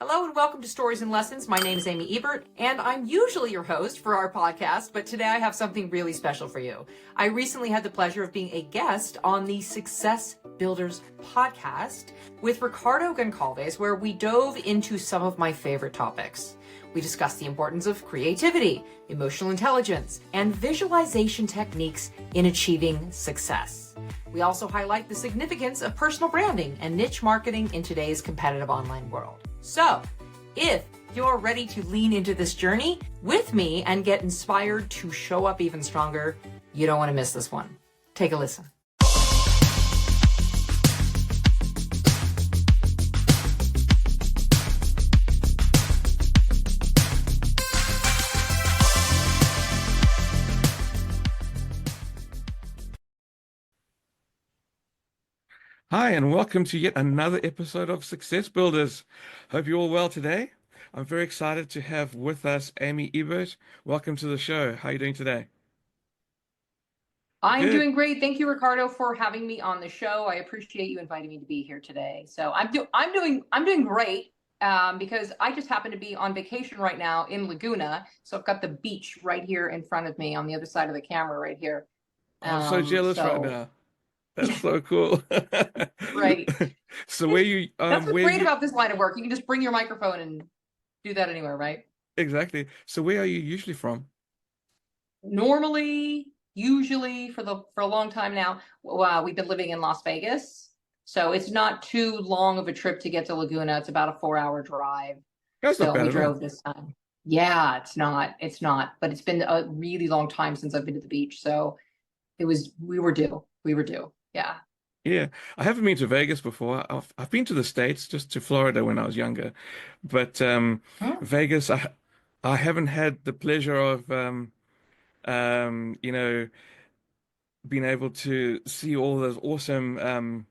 Hello and welcome to Stories and Lessons. My name is Amy Ebert, and I'm usually your host for our podcast, but today I have something really special for you. I recently had the pleasure of being a guest on the Success Builders podcast with Ricardo Goncalves, where we dove into some of my favorite topics. We discussed the importance of creativity, emotional intelligence, and visualization techniques in achieving success. We also highlight the significance of personal branding and niche marketing in today's competitive online world. So, if you're ready to lean into this journey with me and get inspired to show up even stronger, you don't want to miss this one. Take a listen. Hi, and welcome to yet another episode of Success Builders. Hope you're all well today. I'm very excited to have with us Amy Ebert. Welcome to the show. How are you doing today? I'm Good. doing great. Thank you, Ricardo, for having me on the show. I appreciate you inviting me to be here today. So I'm doing great because I just happen to be on vacation right now in Laguna. So I've got the beach right here in front of me on the other side of the camera right here. I'm so jealous right So now. That's so cool. right. So where you That's what's where great you about this line of work. You can just bring your microphone and do that anywhere, right? exactly. So where are you usually from? Normally, usually for a long time now, we've been living in Las Vegas. So it's not too long of a trip to get to Laguna. It's about a 4-hour drive. That's not So bad we at all. drove this time. Yeah, it's not, but it's been a really long time since I've been to the beach. So we were due. We were due. Yeah. Yeah, I haven't been to Vegas before. I've been to the States, just to Florida when I was younger, but Hmm. Vegas, I haven't had the pleasure of you know, being able to see all those awesome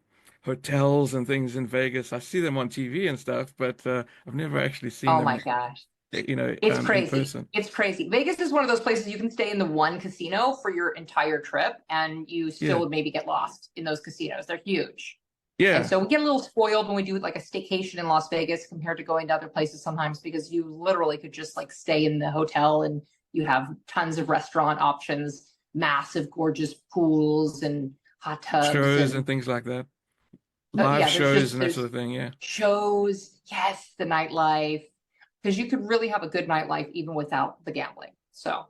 hotels and things in Vegas. I see them on TV and stuff, but I've never actually seen Oh my them, gosh. It's in crazy. person. It's crazy. Vegas is one of those places you can stay in the one casino for your entire trip and you still Yeah, would maybe get lost in those casinos. They're huge. And yeah, so we get a little spoiled when we do like a staycation in Las Vegas compared to going to other places sometimes because you literally could just like stay in the hotel and you have tons of restaurant options, massive, gorgeous pools and hot tubs shows and and things like that, live yeah, shows and that sort there's of thing. Yeah, shows, yes, the nightlife, because you could really have a good nightlife even without the gambling. So,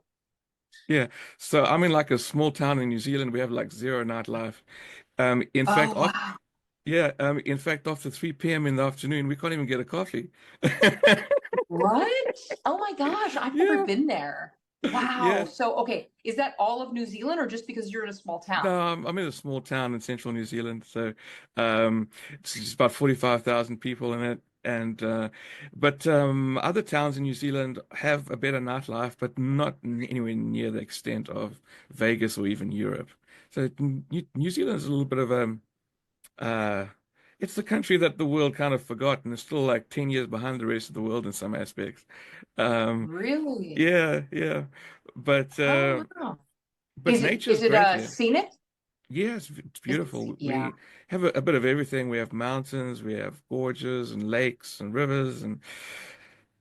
yeah. So I'm in like a small town in New Zealand. We have like zero nightlife. In fact, oh wow. in fact, after 3 p.m. in the afternoon, we can't even get a coffee. What? Oh my gosh, I've never Yeah, been there. Wow. yeah. So, okay, is that all of New Zealand or just because you're in a small town? No, I'm in a small town in central New Zealand, so it's just about 45,000 people in it. And but other towns in New Zealand have a better nightlife, but not anywhere near the extent of Vegas or even Europe. So New Zealand is a little bit of uh, it's the country that the world kind of forgot, and it's still like 10 years behind the rest of the world in some aspects. Um, Really? yeah, yeah, but Oh wow. but nature's Is it great here. scenic? Yes, it's beautiful. Yeah. We have a bit of everything. We have mountains, we have gorges and lakes and rivers and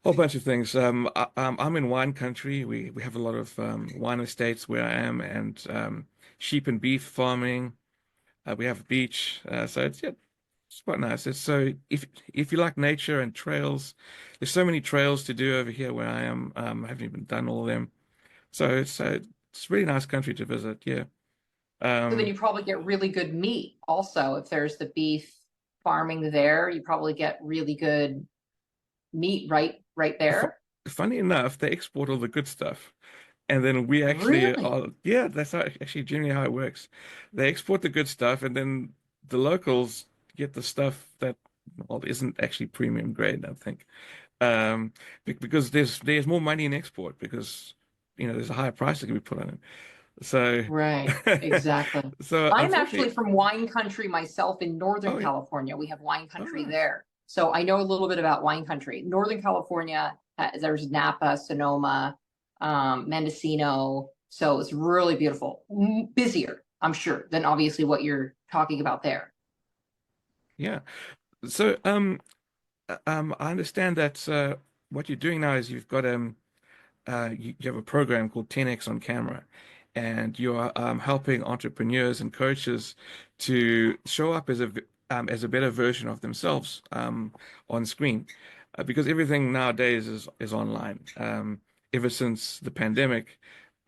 a whole bunch of things. I'm in wine country. We have a lot of wine estates where I am, and sheep and beef farming. We have a beach, so it's quite nice. It's so if you like nature and trails, there's so many trails to do over here where I am. I haven't even done all of them, so it's a really nice country to visit. Yeah. So then Um, you probably get really good meat also. If there's the beef farming there, you probably get really good meat right fu- there. funny enough, they export all the good stuff. And then we actually Really? are, yeah, that's actually generally how it works. They export the good stuff, and then the locals get the stuff that, well, isn't actually premium grade, I think. Because there's more money in export because, there's a higher price that can be put on it. So, Right, exactly. so I'm actually unfortunately, from wine country myself in Northern oh yeah, California. We have wine oh country nice. there. So I know a little bit about wine country. Northern California, there's Napa, Sonoma, Mendocino. So it's really beautiful. Busier, I'm sure, than obviously what you're talking about there. Yeah. So, I understand that what you're doing now is you've got you have a program called 10x on camera, and you're helping entrepreneurs and coaches to show up as a better version of themselves on screen, because everything nowadays is online. Ever since the pandemic,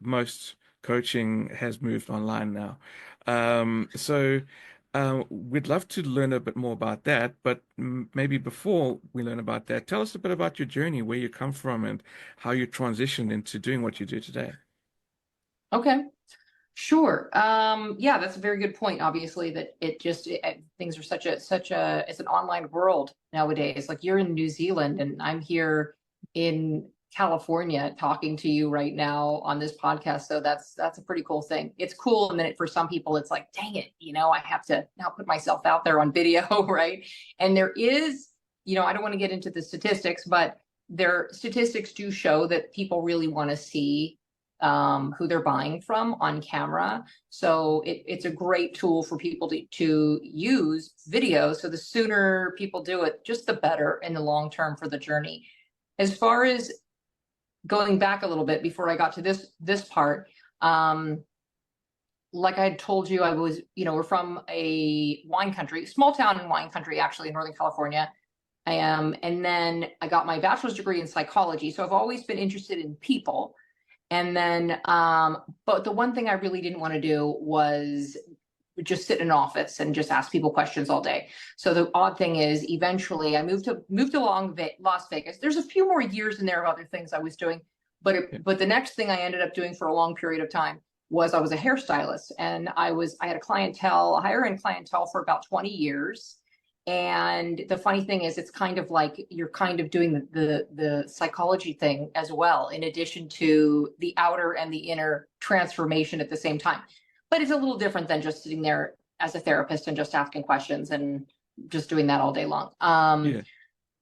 most coaching has moved online now. So. We'd love to learn a bit more about that, but maybe before we learn about that, tell us a bit about your journey, where you come from, and how you transitioned into doing what you do today. Okay, sure. Yeah, that's a very good point. Obviously, that things are such a it's an online world nowadays. Like you're in New Zealand and I'm here in California talking to you right now on this podcast. So that's a pretty cool thing. It's cool, and then for some people, it's like, dang it, I have to now put myself out there on video, right? And there is, I don't want to get into the statistics, but their statistics do show that people really want to see who they're buying from on camera. So it's a great tool for people to use video. So the sooner people do it, just the better in the long term for the journey. As far as going back a little bit before I got to this part, like I had told you, I was, we're from a wine country, small town in wine country, actually in Northern California. And then I got my bachelor's degree in psychology. So I've always been interested in people. And then, but the one thing I really didn't want to do was just sit in an office and just ask people questions all day. So the odd thing is, eventually, I moved to Las Vegas. There's a few more years in there of other things I was doing, but the next thing I ended up doing for a long period of time was I was a hairstylist, and I had a higher end clientele for about 20 years. And the funny thing is, it's kind of like you're kind of doing the psychology thing as well, in addition to the outer and the inner transformation at the same time. But it's a little different than just sitting there as a therapist and just asking questions and just doing that all day long. Yeah.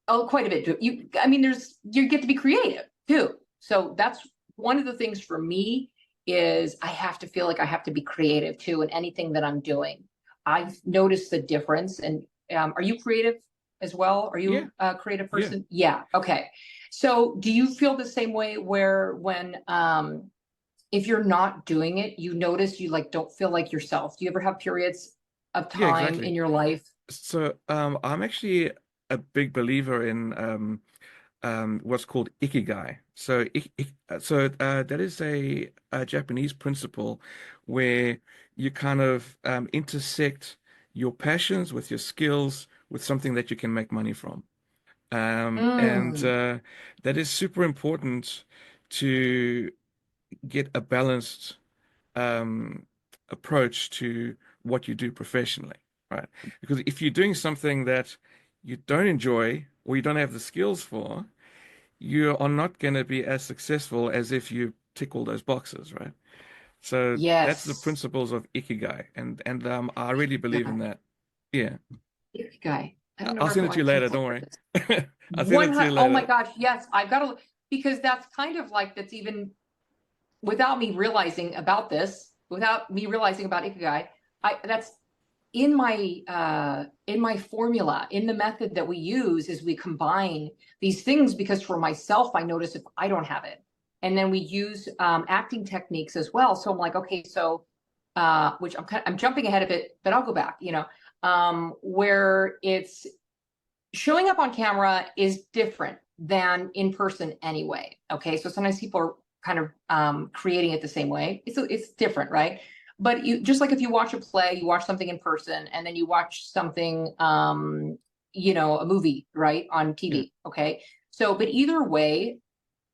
Oh, quite a bit. You get to be creative too. So that's one of the things for me is I have to feel like I have to be creative too in anything that I'm doing. I've noticed the difference. And are you creative as well? Are you a creative person? Yeah. Okay. So do you feel the same way where when if you're not doing it, you notice you like don't feel like yourself? Do you ever have periods of Yeah, time exactly. in your life? So I'm actually a big believer in what's called ikigai. That is a Japanese principle where you kind of intersect your passions with your skills with something that you can make money from. And Mm, that is super important to get a balanced um, approach to what you do professionally, right? Because if you're doing something that you don't enjoy or you don't have the skills for, you are not going to be as successful as if you tick all those boxes, right? So that's the yes. principles of ikigai, and I really believe in God, that. Yeah, guy. I don't know I'll where I send put it my to you later. pencil Don't for worry. this. I'll send it to you Oh my later. gosh, yes, I've got to, because that's kind of like, that's even without me realizing about this, without me realizing about Ikigai, that's in my formula, in the method that we use is we combine these things, because for myself, I notice if I don't have it. And then we use acting techniques as well. So I'm like, okay, so which I'm jumping ahead a bit, but I'll go back, where it's showing up on camera is different than in person anyway. Okay, so sometimes people are kind of creating it the same way. It's different, right? But you just like if you watch a play, you watch something in person, and then you watch something, a movie, right, on Yeah, TV. Okay, so but either way,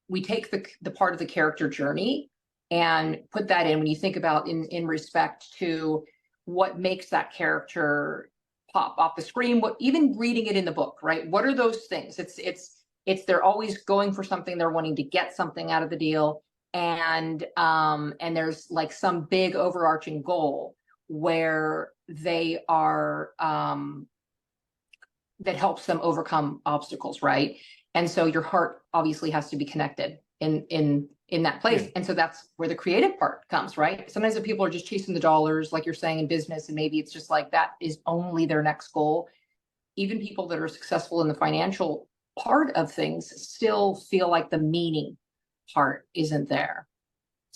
we take the part of the character journey and put that in when you think about in respect to what makes that character pop off the screen, what even reading it in the book, right? What are those things? It's they're always going for something, they're wanting to get something out of the deal, and there's like some big overarching goal where they are that helps them overcome obstacles, right? And so your heart obviously has to be connected in that yeah, place. And so that's where the creative part comes, right? Sometimes the people are just chasing the dollars, like you're saying in business, and maybe it's just like that is only their next goal. even people that are successful in the financial part of things still feel like the meaning part isn't there.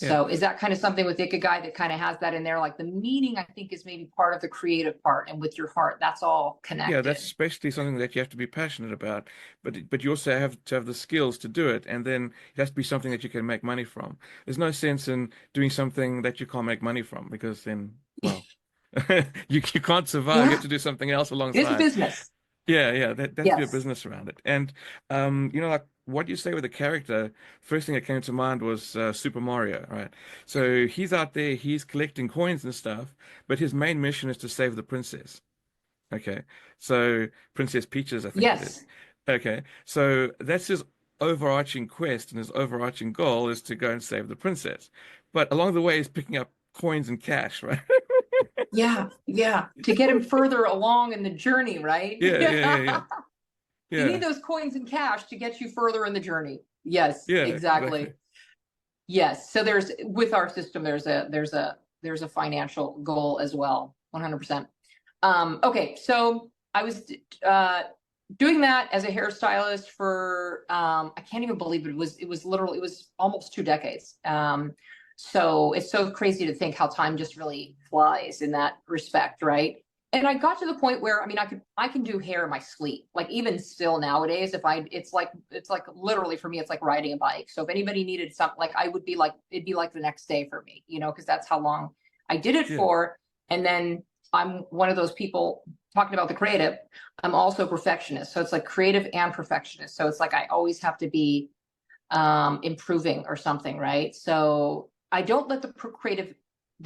Yeah. So is that kind of something with Ikigai that kind of has that in there? Like the meaning, I think, is maybe part of the creative part, and with your heart, that's all Yeah, that's connected. especially something that you have to be passionate about, but you also have to have the skills to do it, and then it has to be something that you can make money from. There's no sense in doing something that you can't make money from because then, well, you can't survive. You have Yeah, to do something else it is a alongside. business. Yeah, yeah, that has to be a Yes. business around it. And like what you say with the character, first thing that came to mind was Super Mario, right? So he's out there, he's collecting coins and stuff, but his main mission is to save the princess. Okay. So Princess Peaches, I think it is. Yes. Okay. So that's his overarching quest and his overarching goal is to go and save the princess. But along the way, he's picking up coins and cash, right? Yeah. Yeah. To get him further along in the journey, right? Yeah, yeah, yeah, yeah. You need Yeah. those coins and cash to get you further in the journey. Yes, Yeah, exactly. exactly. Yes. So there's with our system, there's a financial goal as well. 100%. Okay. So I was uh doing that as a hairstylist for I can't even believe it was almost 2 decades. So it's so crazy to think how time just really flies in that respect, right? And I got to the point where, I mean, I can do hair in my sleep. Like even still nowadays, if I it's like literally for me, it's like riding a bike. So if anybody needed something, like I would be like, it'd be like the next day for me, because that's how long I did it Yeah. for. And then I'm one of those people talking about the creative. I'm also a perfectionist. So it's like creative and perfectionist. So it's like I always have to be improving or something, right? So I don't let the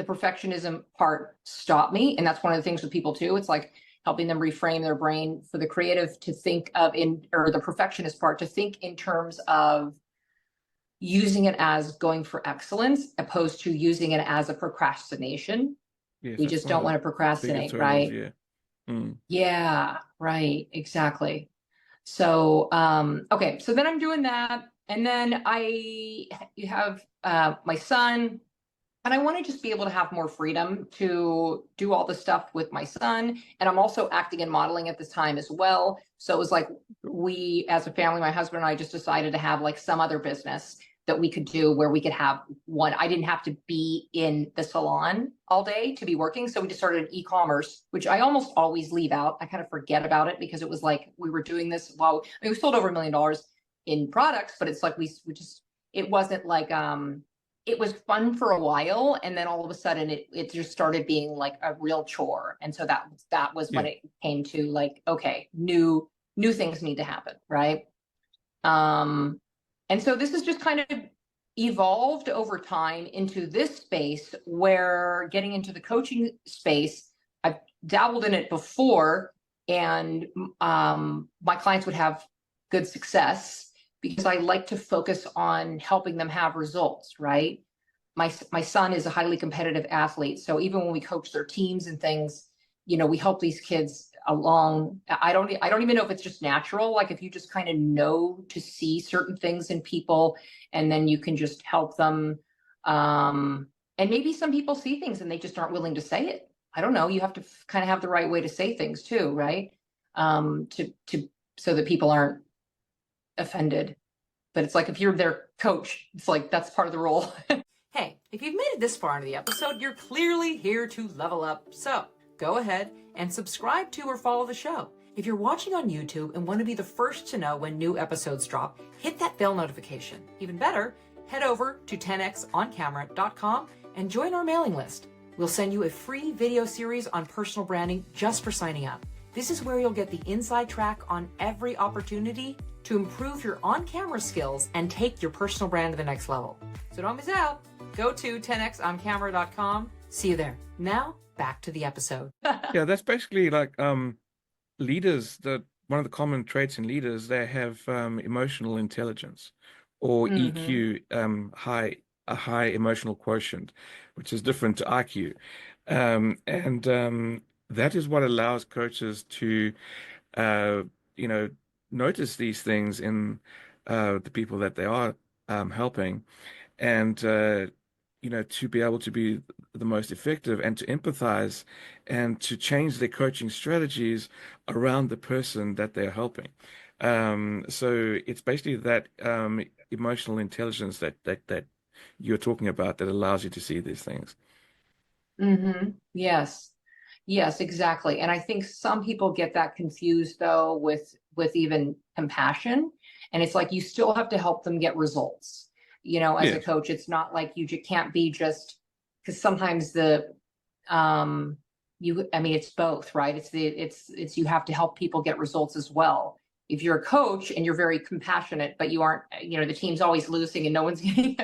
perfectionism part stop me. And that's one of the things with people too. It's like helping them reframe their brain for the creative to think of or the perfectionist part to think in terms of using it as going for excellence opposed to using it as a procrastination. Yes, We that's just one of don't the want to bigger procrastinate, turtles, right? yeah. Mm. Yeah, right, exactly. So, okay, so then I'm doing that, and then you have my son, and I want to just be able to have more freedom to do all the stuff with my son, and I'm also acting and modeling at this time as well. So it was like we, as a family, my husband and I just decided to have like some other business that we could do where we could have one. I didn't have to be in the salon all day to be working. So we just started an e-commerce, which I almost always leave out. I kind of forget about it because it was like we were doing this while I mean, we sold over $1 million in products, but it's like we just it wasn't like it was fun for a while, and then all of a sudden it just started being like a real chore. And so that was when Yeah. it came to like, okay, new things need to happen, right? um and so this has just kind of evolved over time into this space where getting into the coaching space, I've dabbled in it before, and my clients would have good success because I like to focus on helping them have results, right? My son is a highly competitive athlete, so even when we coach their teams and things, we help these kids along. I don't even know if it's just natural, like if you just kind of know to see certain things in people, and then you can just help them. And maybe some people see things and they just aren't willing to say it. I don't know. You have to kind of have the right way to say things too, right? To so that people aren't offended. But it's like if you're their coach, it's like that's part of the role. Hey, if you've made it this far into the episode, you're clearly here to level up. So go ahead and subscribe to or follow the show. If you're watching on YouTube and want to be the first to know when new episodes drop, hit that bell notification. Even better, head over to 10xoncamera.com and join our mailing list. We'll send you a free video series on personal branding just for signing up. This is where you'll get the inside track on every opportunity to improve your on-camera skills and take your personal brand to the next level. So don't miss out. Go to 10xoncamera.com. See you there. Now, back to the episode. Yeah, that's basically like leaders that one of the common traits in leaders, they have emotional intelligence or Mm-hmm. EQ, a high emotional quotient, which is different to IQ. And that is what allows coaches to uh, you know, notice these things in the people that they are helping, and to be able to be the most effective, and to empathize and to change their coaching strategies around the person that they're helping. So it's basically that emotional intelligence that you're talking about that allows you to see these things. Yes. Yes, exactly. And I think some people get that confused though with even compassion. And it's like you still have to help them get results. As a Yes. coach, it's not like can't be just because sometimes the I mean it's both, right? It's you have to help people get results as well. If you're a coach and you're very compassionate, but you aren't, the team's always losing and no one's getting,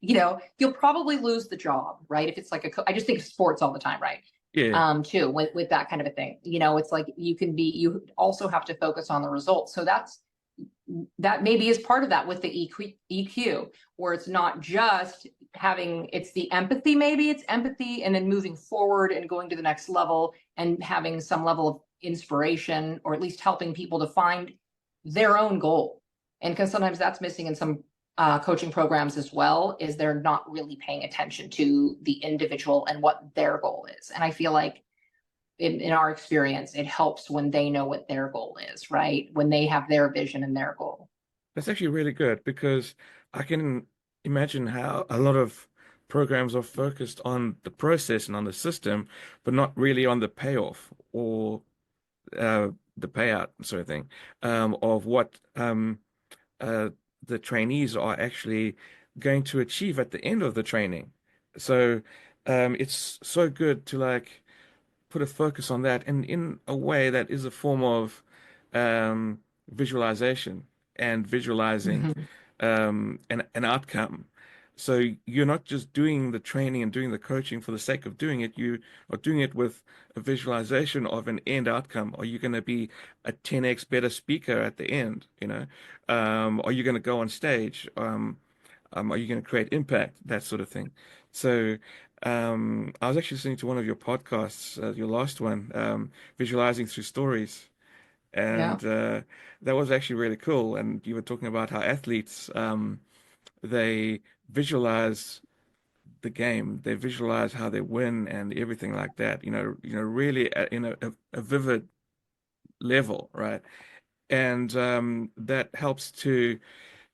you'll probably lose the job, right? If it's like I just think of sports all the time, right? Yeah. Too with that kind of a thing. It's like you also have to focus on the results. So that maybe is part of that with the EQ, where it's not just it's the empathy, maybe it's empathy and then moving forward and going to the next level and having some level of inspiration, or at least helping people to find their own goal. And because sometimes that's missing in some coaching programs as well, is they're not really paying attention to the individual and what their goal is. And I feel like in our experience, it helps when they know what their goal is, right? When they have their vision and their goal. That's actually really good because I can imagine how a lot of programs are focused on the process and on the system, but not really on the payoff or the payout sort of thing of what uh, the trainees are actually going to achieve at the end of the training. So it's so good to like put a focus on that, and in a way that is a form of um, visualization and visualizing Mhm. an outcome. So you're not just doing the training and doing the coaching for the sake of doing it. You are doing it with a visualization of an end outcome. Are you going to be a 10x better speaker at the end? Are you going to go on stage? Are you going to create impact? That sort of thing. So I was actually listening to one of your podcasts, your last one, visualizing through stories, Yeah. and that was actually really cool. And you were talking about how athletes they visualize the game, they visualize how they win and everything like that. Really in a vivid level, right? And that helps to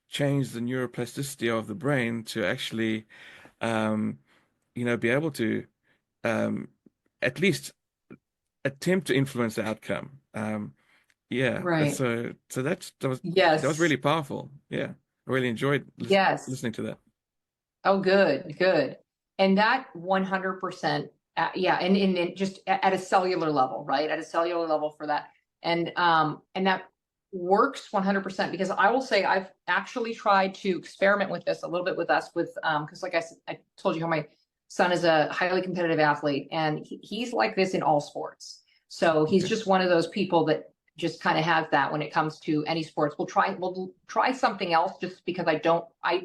change the neuroplasticity of the brain to actually, um, be able to um, at least attempt to influence the outcome. Yeah, Right. that was Yes. really powerful. Yeah, I really enjoyed Yes. listening to that. Oh, good, good. And that 100%, yeah, and just at a cellular level, right? At a cellular level for that. And that works 100% because I will say I've actually tried to experiment with this a little bit with us because like I said, I told you how my son is a highly competitive athlete and he's like this in all sports. So he's Okay. just one of those people that just kind of has that when it comes to any sports. We'll try something else just because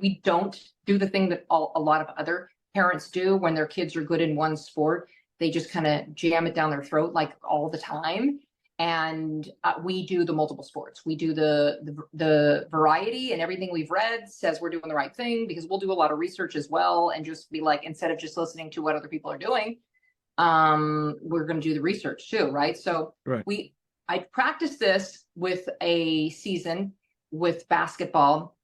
we don't do the thing that a lot of other parents do when their kids are good in one sport. They just kind of jam it down their throat like all the time. And we do the multiple sports. We do the variety, and everything we've read says we're doing the right thing because we'll do a lot of research as well and just be like, instead of just listening to what other people are doing, we're going to do the research too, right? So Right. we I practiced this with a season with basketball,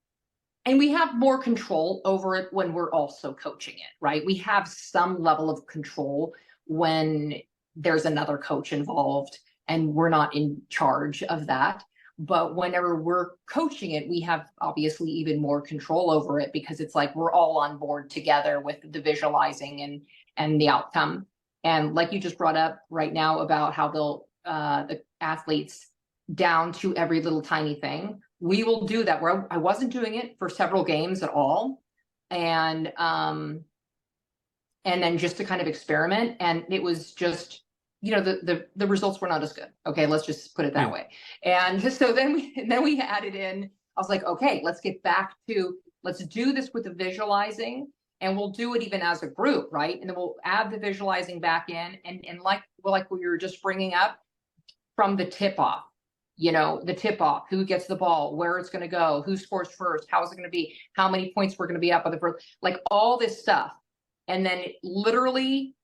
and we have more control over it when we're also coaching it, right? We have some level of control when there's another coach involved and we're not in charge of that. But whenever we're coaching it, we have obviously even more control over it because it's like we're all on board together with the visualizing and the outcome. And like you just brought up right now about how the athletes down to every little tiny thing. We will do that where I wasn't doing it for several games at all. And then just to kind of experiment. And it was just, the results were not as good. Okay, let's just put it that Yeah. way. And so then we added in, I was like, okay, let's do this with the visualizing, and we'll do it even as a group, right? And then we'll add the visualizing back in, and like we were just bringing up, from the tip off, the tip off, who gets the ball, where it's going to go, who scores first, how is it going to be, how many points we're going to be up on the first, like all this stuff. and then it literally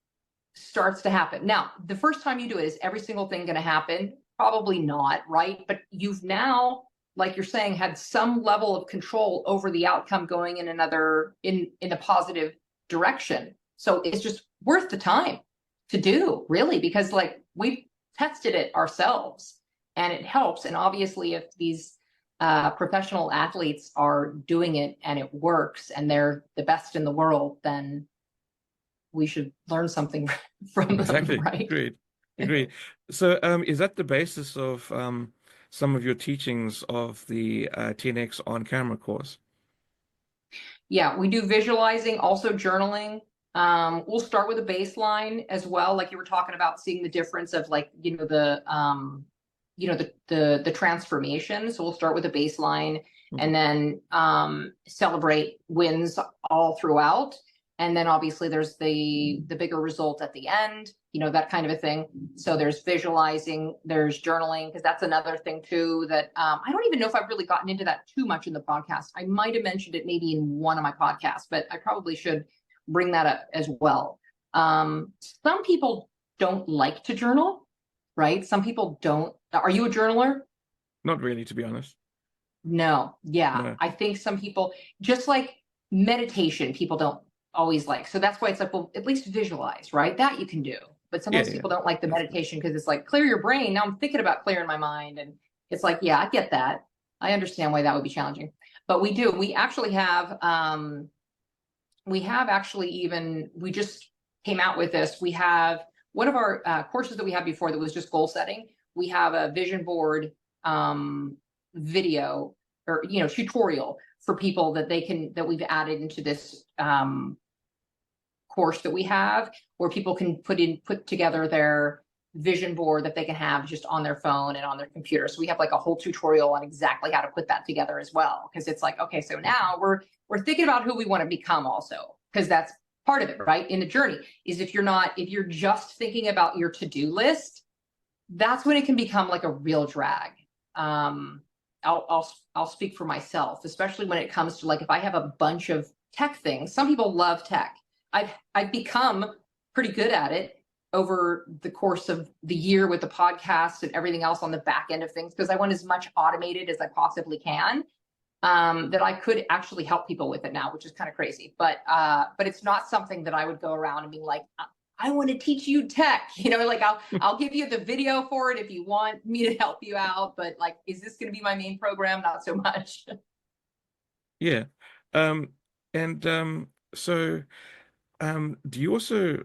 starts to happen. Now, the first time you do it, is every single thing going to happen? Probably not, right? But you've now, like you're saying, had some level of control over the outcome going in a positive direction. So it's just worth the time to do, really, because like we've tested it ourselves and it helps. And obviously, if these professional athletes are doing it and it works and they're the best in the world, then we should learn something from Exactly. them, right? Agreed. So, is that the basis of some of your teachings of the 10x on camera course? Yeah, we do visualizing, also journaling. We'll start with a baseline as well, like you were talking about, seeing the difference of like, the transformation. So we'll start with a baseline and then celebrate wins all throughout. And then obviously there's the bigger result at the end, that kind of a thing. So there's visualizing, there's journaling, because that's another thing too that I don't even know if I've really gotten into that too much in the podcast. I might have mentioned it maybe in one of my podcasts, but I probably should bring that up as well. Some people don't like to journal, right? Some people don't. Are you a journaler? Not really, to be honest. No. Yeah. No. I think some people, just like meditation, people don't always like. So that's why it's like, well, at least visualize, right? That you can do. But sometimes Yeah. people don't like the meditation because it's like, clear your brain. Now I'm thinking about clearing my mind. And it's like, yeah, I get that. I understand why that would be challenging. But we do. We actually have, we just came out with this. We have one of our courses that we had before that was just goal setting. We have a vision board video or, tutorial for people that we've added into this course that we have, where people can put together their vision board that they can have just on their phone and on their computer. So we have like a whole tutorial on exactly how to put that together as well. Because it's like, okay, so now we're thinking about who we want to become also, because that's part of it, right? In the journey is if you're just thinking about your to-do list, that's when it can become like a real drag. I'll speak for myself, especially when it comes to like, if I have a bunch of tech things. Some people love tech. I've become pretty good at it over the course of the year with the podcast and everything else on the back end of things, because I want as much automated as I possibly can, that I could actually help people with it now, which is kind of crazy. But it's not something that I would go around and be like, I want to teach you tech, like I'll give you the video for it if you want me to help you out. But like, is this going to be my main program? Not so much. Yeah. So do you also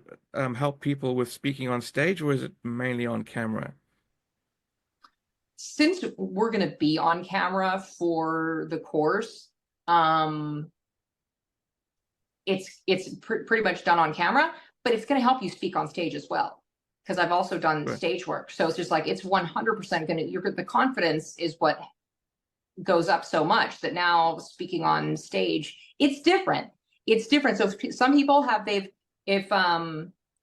help people with speaking on stage, or is it mainly on camera? Since we're going to be on camera for the course, it's pretty much done on camera, but it's going to help you speak on stage as well, because I've also done Right. stage work. So it's just like, it's 100% going to, the confidence is what goes up so much that now speaking on stage, it's different. So some people I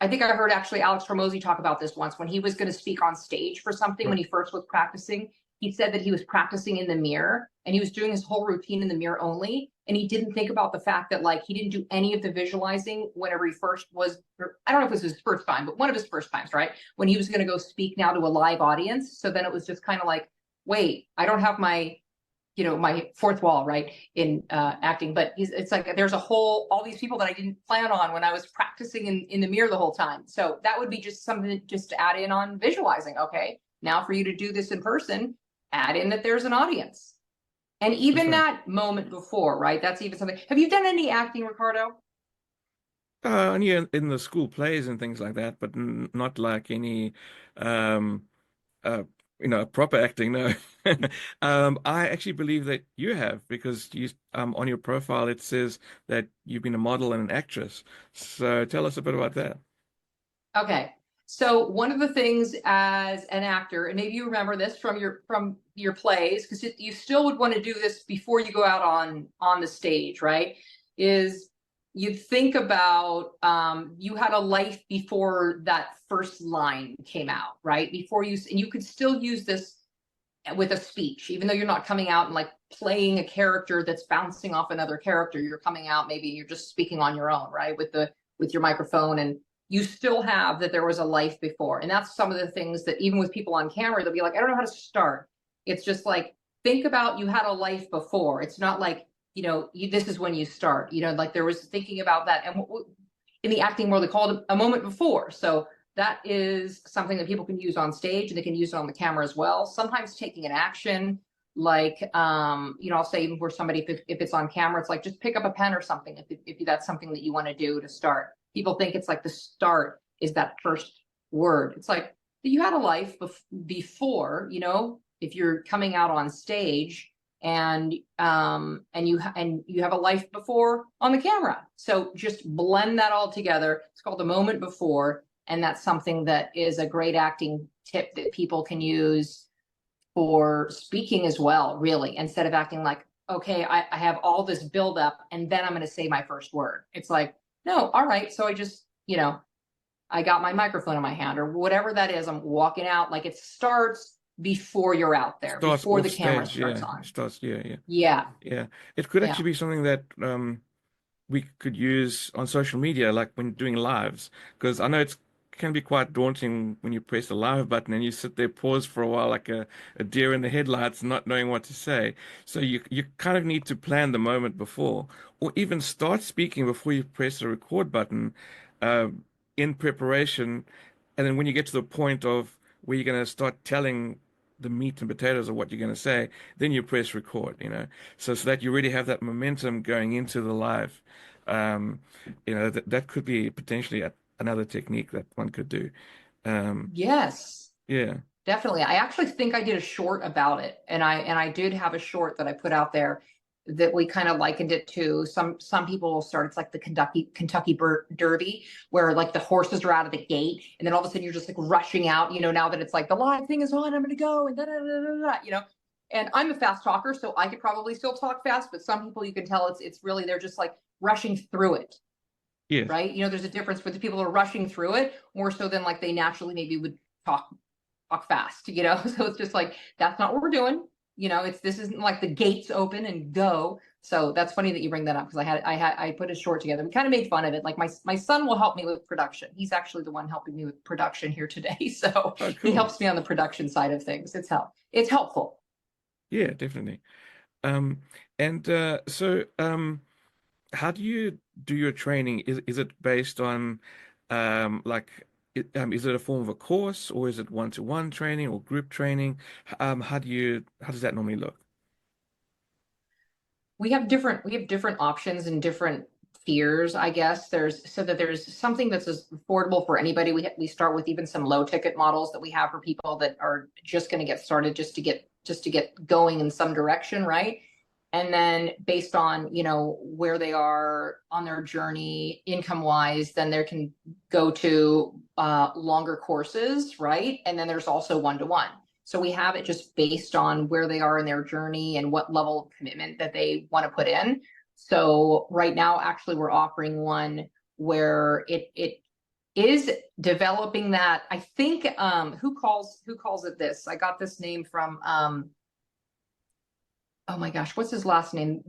think I heard actually Alex Hormozy talk about this once when he was going to speak on stage for something. Right. When he first was practicing, he said that he was practicing in the mirror and he was doing his whole routine in the mirror only. And he didn't think about the fact that like he didn't do any of the visualizing whenever he first was, I don't know if it was his first time, but one of his first times, right? When he was going to go speak now to a live audience. So then it was just kind of like, wait, I don't have my fourth wall, right, in acting. But it's like there's all these people that I didn't plan on when I was practicing in the mirror the whole time. So that would be just something just to add in on visualizing. Okay, now for you to do this in person, add in that there's an audience. And even that moment before, right, that's even something. Have you done any acting, Ricardo? Only in the school plays and things like that, but not like any um proper acting, no. I actually believe that you have, because you on your profile it says that you've been a model and an actress. So tell us a bit about that. Okay. So one of the things as an actor, and maybe you remember this from your plays, because you still would want to do this before you go out on the stage, right? Is you think about you had a life before that first line came out, right? And you could still use this with a speech, even though you're not coming out and like playing a character that's bouncing off another character. You're coming out, maybe you're just speaking on your own, right? With with your microphone, and you still have that there was a life before. And that's some of the things that even with people on camera, they'll be like, I don't know how to start. It's just like, think about you had a life before. It's not like, this is when you start, like there was thinking about that. And in the acting world, they call it a moment before. So that is something that people can use on stage, and they can use it on the camera as well. Sometimes taking an action, like, I'll say even for somebody, if it's on camera, it's like, just pick up a pen or something. If that's something that you want to do to start. People think it's like the start is that first word. It's like, you had a life before, if you're coming out on stage, and you have a life before on the camera. So just blend that all together. It's called the moment before. And that's something that is a great acting tip that people can use for speaking as well, really, instead of acting like, okay, I have all this buildup and then I'm going to say my first word. It's like, no, all right. So I just, I got my microphone in my hand or whatever that is. I'm walking out. Like, it starts before you're out there, Starts before off the camera stage, starts yeah. on. Starts, yeah, yeah. Yeah. Yeah. It could Yeah. actually be something that we could use on social media, like when doing lives, because I know it's can be quite daunting when you press the live button and you sit there, pause for a while, like a deer in the headlights, not knowing what to say. So you kind of need to plan the moment before, or even start speaking before you press the record button, uh, in preparation. And then when you get to the point of where you're going to start telling the meat and potatoes of what you're going to say, then you press record, so that you really have that momentum going into the live. Um, that could be potentially another technique that one could do. Um, Yes. yeah. Definitely. I actually think I did a short about it, and I did have a short that I put out there that we kind of likened it to some people will start. It's like the Kentucky Derby, where like the horses are out of the gate, and then all of a sudden you're just like rushing out. Now that it's like the live thing is on, I'm going to go, and da da da da da. And I'm a fast talker, so I could probably still talk fast, but some people you can tell it's really they're just like rushing through it. Yes. Right? There's a difference with the people who are rushing through it more so than like they naturally maybe would talk fast, so it's just like, that's not what we're doing. This isn't like the gates open and go. So that's funny that you bring that up, because I put a short together. We kind of made fun of it. Like my son will help me with production. He's actually the one helping me with production here today. So Oh, he cool. helps me on the production side of things. It's helpful. Yeah, definitely. And how do you do your training? Is it based on like is it a form of a course, or is it one-to-one training or group training? How does that normally look? We have different options and different tiers, I guess. There's something that's as affordable for anybody. We start with even some low ticket models that we have for people that are just going to get started, just to get going in some direction, right? And then based on where they are on their journey income wise, then they can go to longer courses, right? And then there's also one-to-one. So we have it just based on where they are in their journey and what level of commitment that they want to put in. So right now, actually, we're offering one where it is developing that. I think who calls it this? I got this name from oh my gosh, what's his last name?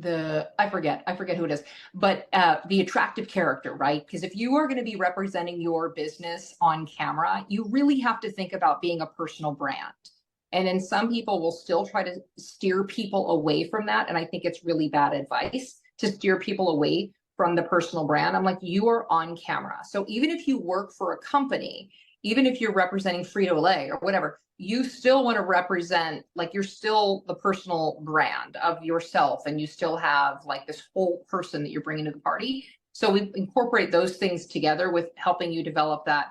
I forget who it is, but the attractive character, right? Because if you are going to be representing your business on camera, you really have to think about being a personal brand. And then some people will still try to steer people away from that. And I think it's really bad advice to steer people away from the personal brand. I'm like, you are on camera. So even if you work for a company, even if you're representing Frito-Lay or whatever, you still want to represent, like, you're still the personal brand of yourself, and you still have like this whole person that you're bringing to the party. So we incorporate those things together with helping you develop that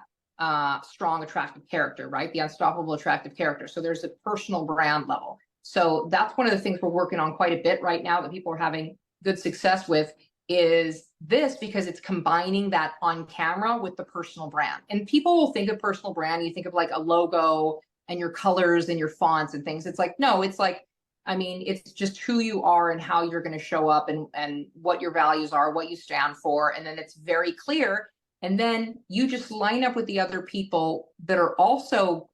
strong, attractive character, right? The unstoppable, attractive character. So there's a personal brand level. So that's one of the things we're working on quite a bit right now that people are having good success with, is this, because it's combining that on camera with the personal brand. And people will think of personal brand, you think of like a logo and your colors and your fonts and things. It's like, no, it's like, I mean, it's just who you are and how you're going to show up, and what your values are, what you stand for. And then it's very clear. And then you just line up with the other people that are also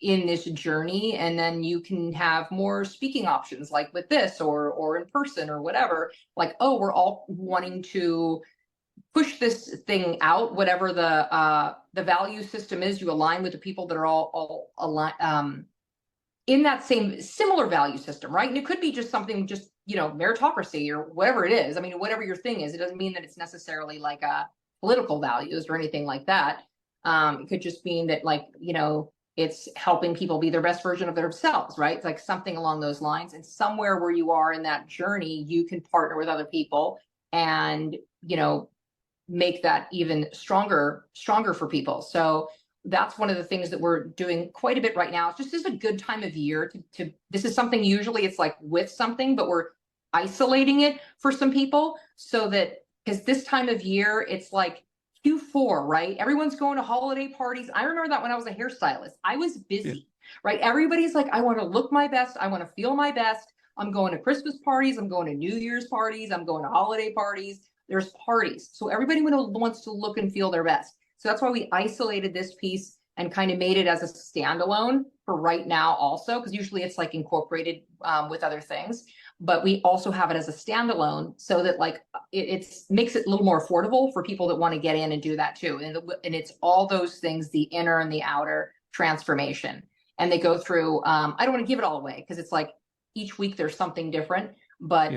in this journey, and then you can have more speaking options, like with this or in person or whatever. Like, oh, we're all wanting to push this thing out, whatever the value system is. You align with the people that are all align, in that same similar value system, right? And it could be just something, just, meritocracy or whatever it is. I mean, whatever your thing is, it doesn't mean that it's necessarily like political values or anything like that. It could just mean that, like, it's helping people be their best version of themselves, right? It's like something along those lines. And somewhere where you are in that journey, you can partner with other people and, make that even stronger for people. So that's one of the things that we're doing quite a bit right now. It's just is a good time of year to this is something, usually it's like with something, but we're isolating it for some people, so that, because this time of year, it's like Q4, right? Everyone's going to holiday parties. I remember that when I was a hairstylist, I was busy, right? Everybody's like, I want to look my best. I want to feel my best. I'm going to Christmas parties. I'm going to New Year's parties. I'm going to holiday parties. There's parties. So everybody wants to look and feel their best. So that's why we isolated this piece and kind of made it as a standalone for right now also, because usually it's like incorporated with other things. But we also have it as a standalone so that, like, it makes it a little more affordable for people that want to get in and do that too. And it's all those things, the inner and the outer transformation. And they go through, I don't want to give it all away because it's like each week there's something different. But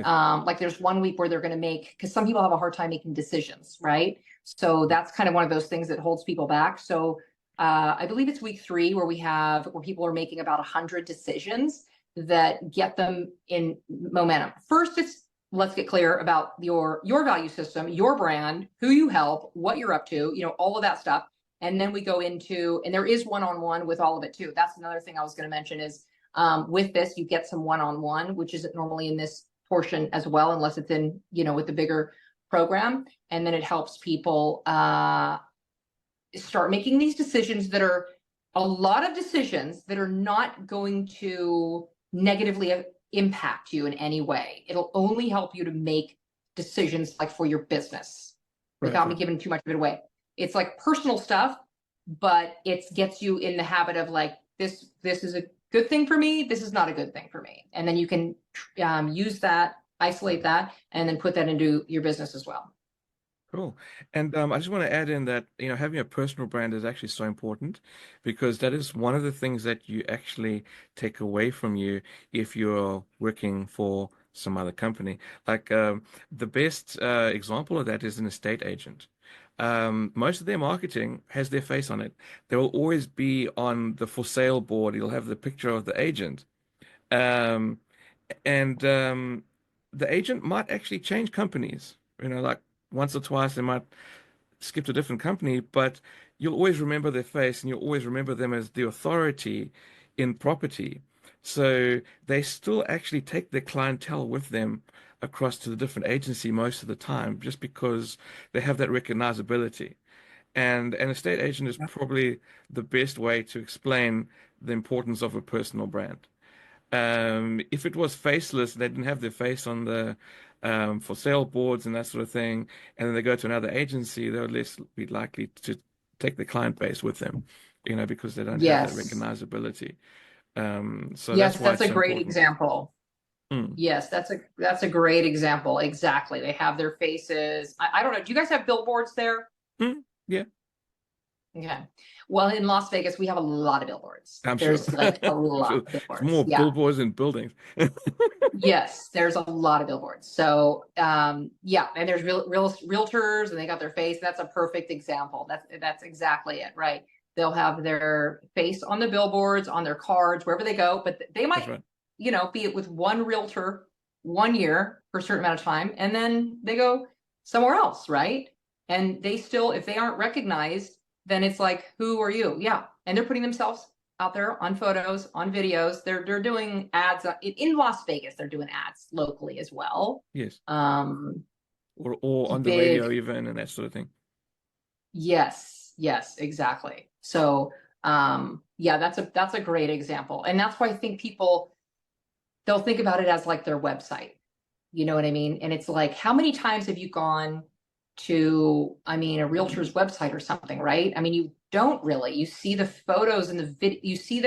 like there's one week where they're going to make, because some people have a hard time making decisions, right? So that's kind of one of those things that holds people back. So I believe it's week 3 where people are making about 100 decisions that get them in momentum. First, it's let's get clear about your value system, your brand, who you help, what you're up to, all of that stuff. And then we go into, and there is one-on-one with all of it too. That's another thing I was going to mention is with this, you get some one-on-one, which isn't normally in this portion as well, unless it's in, with the bigger program. And then it helps people start making these decisions that are a lot of decisions that are not going to negatively impact you in any way. It'll only help you to make decisions like for your business without me giving too much of it away. It's like personal stuff, but it gets you in the habit of like, this is a good thing for me. This is not a good thing for me. And then you can use that, isolate that, and then put that into your business as well. Cool. And I just want to add in that, having a personal brand is actually so important because that is one of the things that you actually take away from you if you're working for some other company. Like the best example of that is an estate agent. Most of their marketing has their face on it. There will always be on the for sale board, you'll have the picture of the agent. Um, and the agent might actually change companies, like once or twice they might skip to a different company, but you'll always remember their face and you'll always remember them as the authority in property. So they still actually take their clientele with them across to the different agency most of the time, just because they have that recognizability. And an estate agent is probably the best way to explain the importance of a personal brand. If it was faceless, they didn't have their face on the for sale boards and that sort of thing, and then they go to another agency, they would less be likely to take the client base with them, because they don't have that recognizability. So Yes, that's why that's it's a so great important. example. Mm. Yes, that's a great example. Exactly. They have their faces. I don't know. Do you guys have billboards there? Mm. Yeah, Okay. Well, in Las Vegas, we have a lot of billboards. I'm sure. There's like a I'm lot sure of it's billboards. more Yeah. billboards than buildings. Yes, there's a lot of billboards. So, yeah, and there's realtors and they got their face. That's a perfect example. That's exactly it, right? They'll have their face on the billboards, on their cards, wherever they go, but they might, That's right. Be it with one realtor 1 year for a certain amount of time, and then they go somewhere else, right? And they still, if they aren't recognized, then it's like, who are you? Yeah. And they're putting themselves out there on photos, on videos. They're doing ads in Las Vegas. They're doing ads locally as well. Yes. Um, Or on the big, radio even and that sort of thing. yes, exactly. So, yeah, that's a great example. And that's why I think they'll think about it as like their website. You know what I mean? And it's like, how many times have you gone to, a realtor's website or something, right? You don't really. You see the photos and the video. You see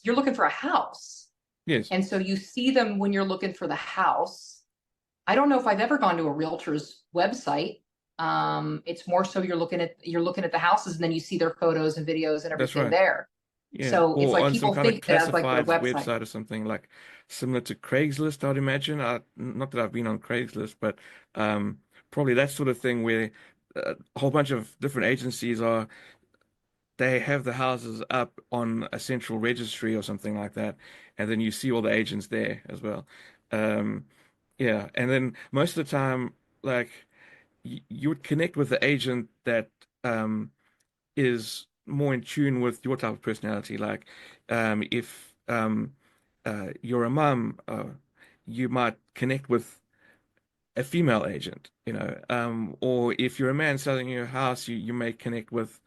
you're looking for a house, Yes. and so you see them when you're looking for the house. I don't know if I've ever gone to a realtor's website, It's more so you're looking at the houses, and then you see their photos and videos and That's everything right. there. Yeah. So it's Or like on some people kind of think that as like their classifieds website. website or something like similar to Craigslist, I'd imagine. Not that I've been on Craigslist, but um, probably that sort of thing where a whole bunch of different agencies they have the houses up on a central registry or something like that, and then you see all the agents there as well. Um, yeah, and then most of the time, like you would connect with the agent that um, is more in tune with your type of personality. Like, if you're a mum, you might connect with a female agent, or if you're a man selling your house, you may connect with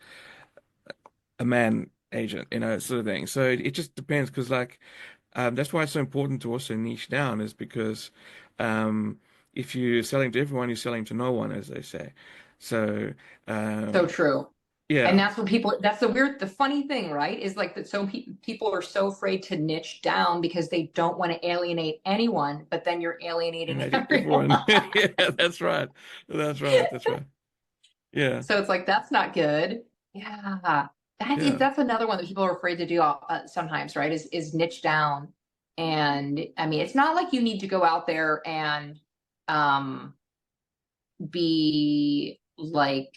a man agent, sort of thing. So it just depends because, like, that's why it's so important to also niche down, is because um, if you're selling to everyone, you're selling to no one, as they say. So, So um, true. And yeah. that's what people, that's the funny thing, right? Is like that so people are so afraid to niche down because they don't want to alienate anyone, but then you're alienating Imagine everyone. everyone. Yeah, that's right. That's right. That's right. Yeah. So it's like, that's not good. Yeah. Yeah. That's another one that people are afraid to do sometimes, right? Is niche down. And I mean, it's not like you need to go out there and um, be like,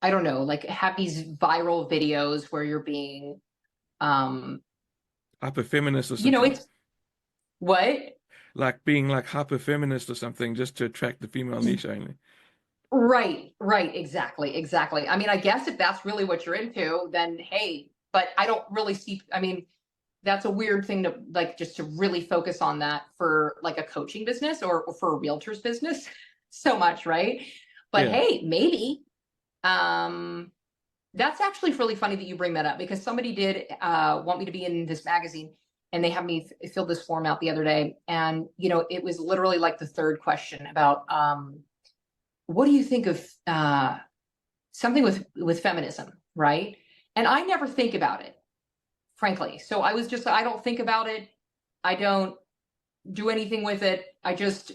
I don't know, like have these viral videos where you're being, um, Hyper feminist or something. it's what? Like being like hyper feminist or something just to attract the female niche only. Right, exactly, exactly. I mean, I guess if that's really what you're into, then hey, but I don't really see, I mean, that's a weird thing to like just to really focus on that for like a coaching business or for a realtor's business so much, right? But Yeah. hey, maybe um that's actually really funny that you bring that up because somebody did want me to be in this magazine and they had me fill this form out the other day. And, it was literally like the third question about what do you think of something with feminism, right? And I never think about it, frankly. So I don't think about it. I don't do anything with it. I just,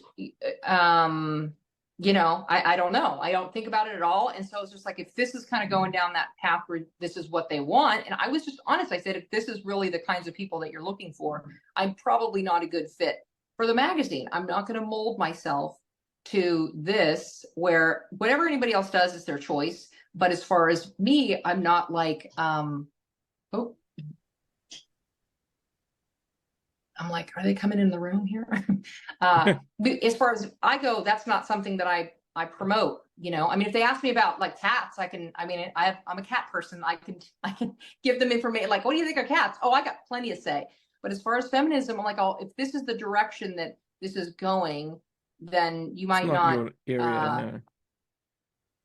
I don't know. I don't think about it at all. And so it's just like, if this is kind of going down that path where this is what they want, and I was just honest, I said, if this is really the kinds of people that you're looking for, I'm probably not a good fit for the magazine. I'm not going to mold myself to this where whatever anybody else does is their choice. But as far as me, I'm not like, oh, I'm like, are they coming in the room here? As far as I go, that's not something that I promote. I mean, if they ask me about like cats, I can. I mean, I'm a cat person. I can give them information. Like, what do you think of cats? Oh, I got plenty to say. But as far as feminism, I'm like, oh, if this is the direction that this is going, then you It's might not not. your area, Uh, no.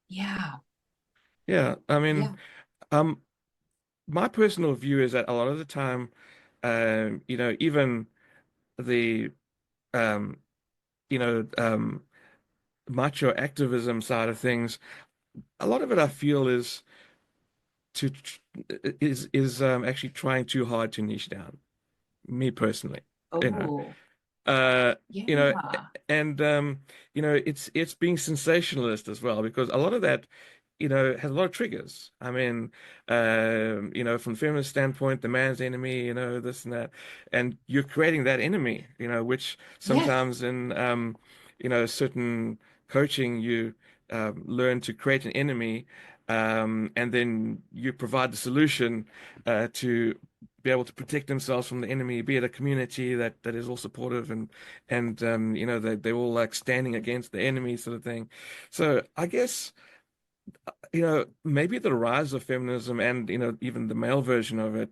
yeah, Yeah. I mean, yeah. um, my personal view is that a lot of the time, even the um, you know, um, macho activism side of things, a lot of it I feel to actually trying too hard to niche down. Me personally, you know. Oh, Uh, you know, yeah. and it's being sensationalist as well because a lot of that, has a lot of triggers. I mean, from the feminist standpoint, the man's enemy, this and that, and you're creating that enemy, which Yes. sometimes in certain coaching you learn to create an enemy, and then you provide the solution to be able to protect themselves from the enemy, be it a community that is all supportive and they're all like standing against the enemy sort of thing. So I guess maybe the rise of feminism and even the male version of it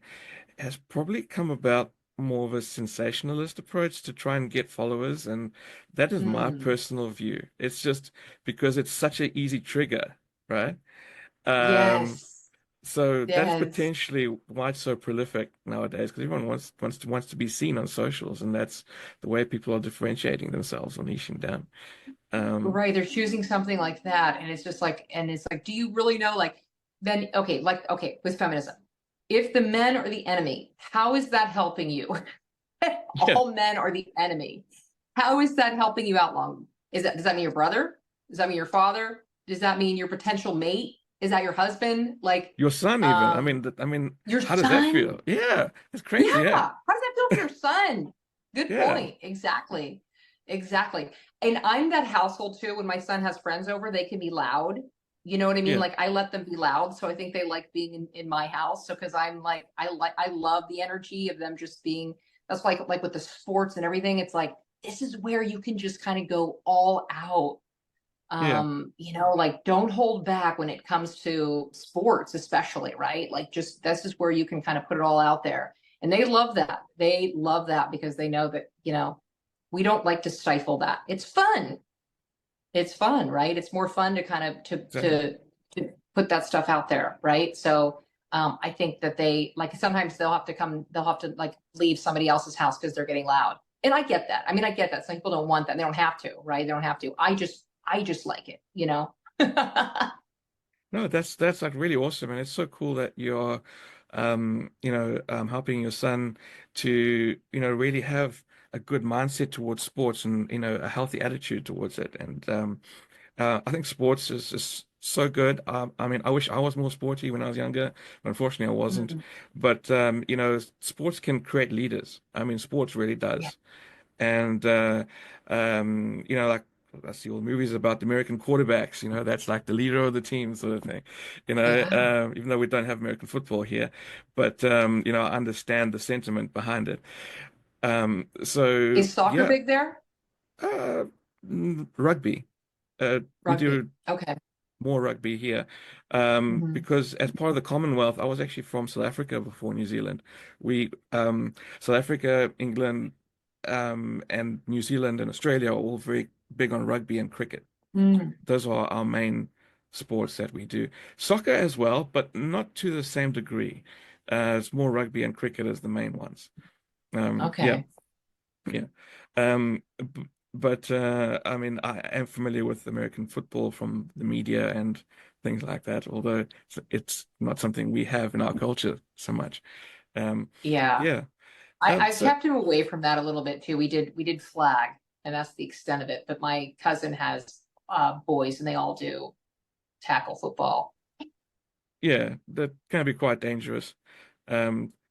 has probably come about more of a sensationalist approach to try and get followers, and that is my Mm, personal view. It's just because it's such an easy trigger, right? Um, yes. so that is Yes. potentially why it's so prolific nowadays, because everyone wants to be seen on socials, and that's the way people are differentiating themselves or niching down. Um, Right, they're choosing something like that, and it's like, do you really know? Like, then okay, like okay, with feminism, if the men are the enemy, how is that helping you? yeah, All men are the enemy. How is that helping you out long? Does that mean your brother? Does that mean your father? Does that mean your potential mate? Is that your husband? Like, Your son even. I um, mean, your how does that son? feel? Yeah, it's Yeah. crazy. Yeah, How does that feel for your son? Good yeah, point. Exactly. Exactly. And I'm that household too. When my son has friends over, they can be loud. You know what I mean? yeah, Like I let them be loud. So I think they like being in my house. So because I'm like, I love the energy of them just being, that's like with the sports and everything. It's like, this is where you can just kind of go all out. yeah. Like don't hold back when it comes to sports, especially, right? Like just this is where you can kind of put it all out there. And they love that. They love that because they know that, we don't like to stifle that. It's fun. It's fun, right? It's more fun to kind of Exactly. to put that stuff out there, right? So I think that they like sometimes they'll have to like leave somebody else's house because they're getting loud. And I get that. I mean, I get that. Some people don't want that. They don't have to, right? They don't have to. I just like it. No, that's like really awesome, and it's so cool that you're, helping your son to, really have a good mindset towards sports and, a healthy attitude towards it. And I think sports is just so good. I mean, I wish I was more sporty when I was younger, but unfortunately I wasn't. Mm, But sports can create leaders. I mean, sports really yeah. does. And like I see all the movies about the American quarterbacks, that's like the leader of the team sort of thing. Yeah. Even though we don't have American football here, but I understand the sentiment behind it. So Is soccer yeah, big there? uh, rugby. We Rugby. do Okay. more rugby here, Hmm. because as part of the Commonwealth, I was actually from South Africa before New Zealand. We South Africa, England, and New Zealand and Australia are all very big on rugby and cricket. Mm, Those are our main sports that we do. Soccer as well, but not to the same degree. It's more rugby and cricket as the main ones. Yeah, okay. yeah. But I mean, I am familiar with American football from the media and things like that, although it's not something we have in our culture so much. Um, Yeah. yeah. I've So kept him away from that a little bit too. We did flag, and that's the extent of it. But my cousin has boys, and they all do tackle football. yeah, that can be quite dangerous.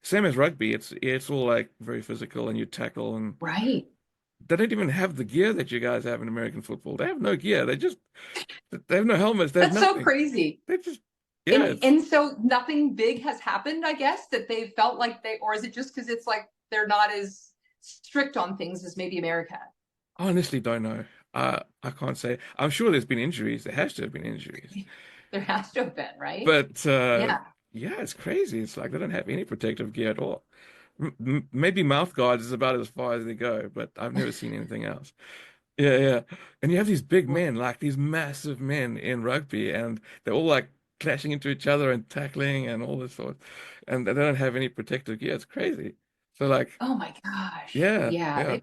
Same as rugby, it's all like very physical and you tackle, and Right. they don't even have the gear that you guys have in American football. They have no gear. They have no helmets. They have That's so nothing. crazy. They just yeah, And it's and so nothing big has happened, I guess, that they felt like or is it just because it's like they're not as strict on things as maybe America? I honestly don't know. I can't say. I'm sure there's been injuries. There has to have been injuries. There has to have been, right? But Yeah. yeah, it's crazy. It's like they don't have any protective gear at all. M maybe mouth guards is about as far as they go, but I've never seen anything else. Yeah, yeah. And you have these big men, like these massive men in rugby, and they're all like clashing into each other and tackling and all this sort. And they don't have any protective gear. It's crazy. So like, Oh my gosh. yeah, Yeah. yeah.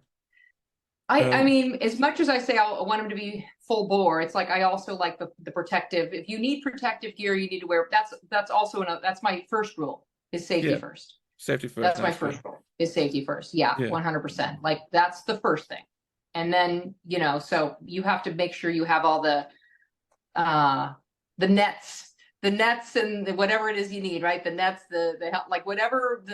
I Um, mean, as much as I say I want him to be full bore, it's like I also like the protective. If you need protective gear, you need to wear. That's also that's my first rule is safety yeah, first. safety first, That's my naturally. first rule is safety first. Yeah, Yeah, 100%. Like that's the first thing. And then, so you have to make sure you have all uh the nets, and whatever it is you need, right? The nets, the help, like whatever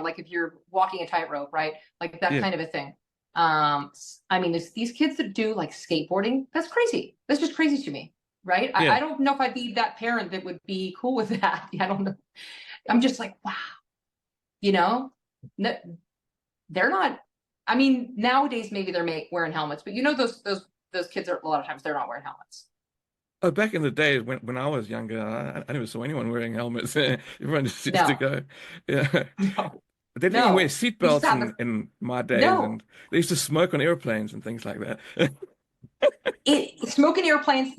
like if you're walking a tightrope, right? Like that yeah, kind of a thing. I mean, there's these kids that do like skateboarding. That's crazy. That's just crazy to me, right? yeah. I don't know if I'd be that parent that would be cool with that. I don't know. I'm just like, wow, you know, no, they're not. I mean, nowadays maybe they're wearing helmets, but those kids are a lot of times they're not wearing helmets. Oh, back in the days when I was younger, I never saw anyone wearing helmets. Everyone just used to No, go. Yeah. no, They didn't even wear no. You just seatbelts have the in my days, no. and they used to smoke on airplanes and things like that. Smoking airplanes.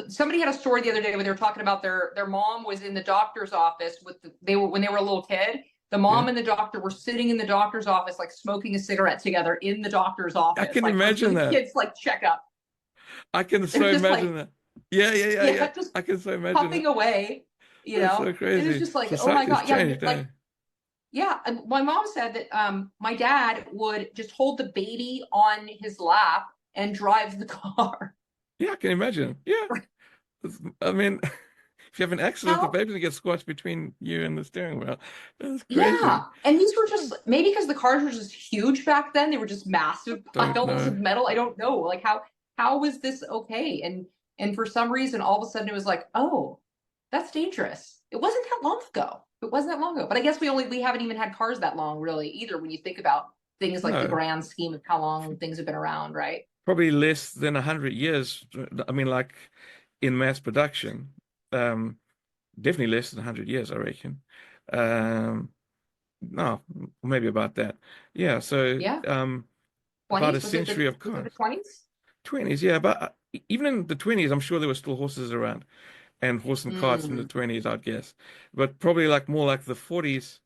Somebody had a story the other day where they were talking about their mom was in the doctor's office they were when they were a little kid. The Yeah, mom and the doctor were sitting in the doctor's office, like smoking a cigarette together in the doctor's I office, can like for imagine the that. kids like checkup. I can They're so just imagine like, that. Yeah, yeah, yeah, yeah. yeah, just I can so imagine puffing it. away, That's so And it's crazy. just like, oh my Society has God. Yeah, changed, eh? like, yeah. And my mom said that my dad would just hold the baby on his lap and drive the car. Yeah, I can imagine. Yeah, I mean, if you have an accident, the How? baby's gonna get squashed between you and the steering wheel. That's crazy. Yeah. And these were just maybe because the cars were just huge back then. They were just massive Don't piles know. of metal. I don't know. Like how was this okay? And for some reason, all of a sudden it was like, oh, that's dangerous. It wasn't that long ago. It wasn't that long ago. But I guess we haven't even had cars that long really either when you think about things like the No, grand scheme of how long things have been around, right? probably less than 100 years. I mean, like in mass production, um, definitely less than 100 years, I reckon. Um, no, maybe about that. Yeah, so Yeah. about a 20s? century of Was it the cars. 20s? 20s, yeah, but even in the 20s, I'm sure there were still horses around and horse and carts in the Mm, 20s, I'd guess. But probably like more like the 40s,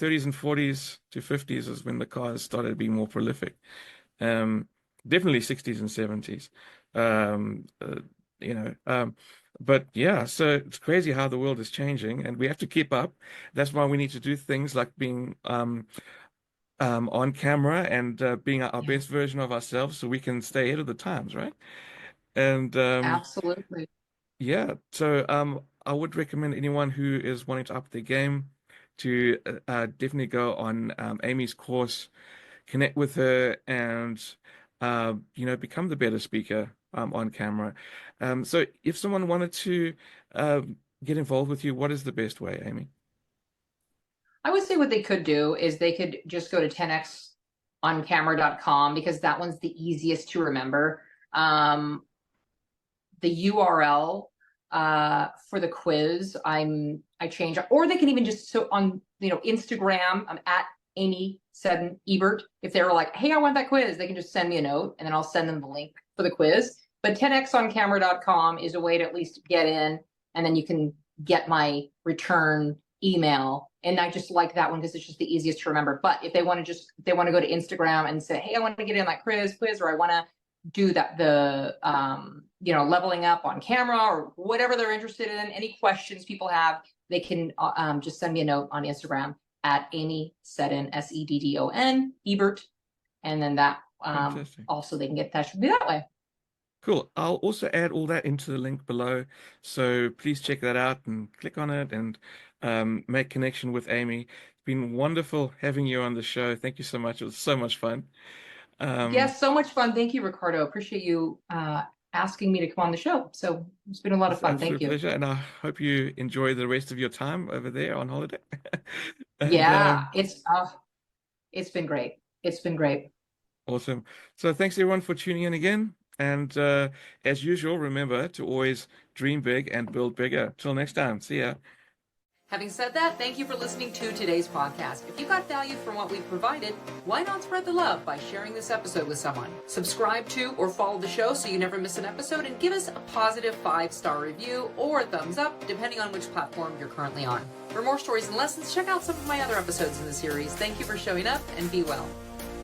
30s and 40s to 50s is when the cars started being more prolific. Um, Definitely 60s and 70s. Um, uh, you know, but yeah, so it's crazy how the world is changing, and we have to keep up. That's why we need to do things like being on camera and being our yeah, best version of ourselves, so we can stay ahead of the times, right? And absolutely. yeah, so I would recommend anyone who is wanting to up their game to definitely go on Amy's course, connect with her, and become the better speaker on camera. So if someone wanted to get involved with you, what is the best way, Amy? I would say what they could do is they could just go to 10xoncamera.com because that one's the easiest to remember. The URL for the quiz, I change, or they can even just so on Instagram, I'm at Amy Seddon Ebert. If they were like, hey, I want that quiz, they can just send me a note and then I'll send them the link for the quiz. But 10xoncamera.com is a way to at least get in, and then you can get my return email. And I just like that one because it's just the easiest to remember. But if they want to go to Instagram and say, hey, I want to get in that quiz, or I want to do that, the leveling up on camera or whatever they're interested in, any questions people have, they can just send me a note on Instagram at Amy Seddon, Seddon, Ebert, and then that Fantastic. also they can get in touch with me that way. Cool. I'll also add all that into the link below. So please check that out and click on it and make connection with Amy. It's been wonderful having you on the show. Thank you so much. It was so much fun. Um, Yes, so much fun. Thank you, Ricardo. Appreciate you asking me to come on the show. So it's been a lot of it's an fun. Thank absolute you. pleasure. And I hope you enjoy the rest of your time over there on holiday. And Yeah, it's been great. It's been great. awesome. So thanks everyone for tuning in again. And as usual, remember to always dream big and build bigger. Till next time. See ya. Having said that, thank you for listening to today's podcast. If you got value from what we've provided, why not spread the love by sharing this episode with someone? Subscribe to or follow the show so you never miss an episode, and give us a positive 5-star review or a thumbs up, depending on which platform you're currently on. For more stories and lessons, check out some of my other episodes in the series. Thank you for showing up, and be well.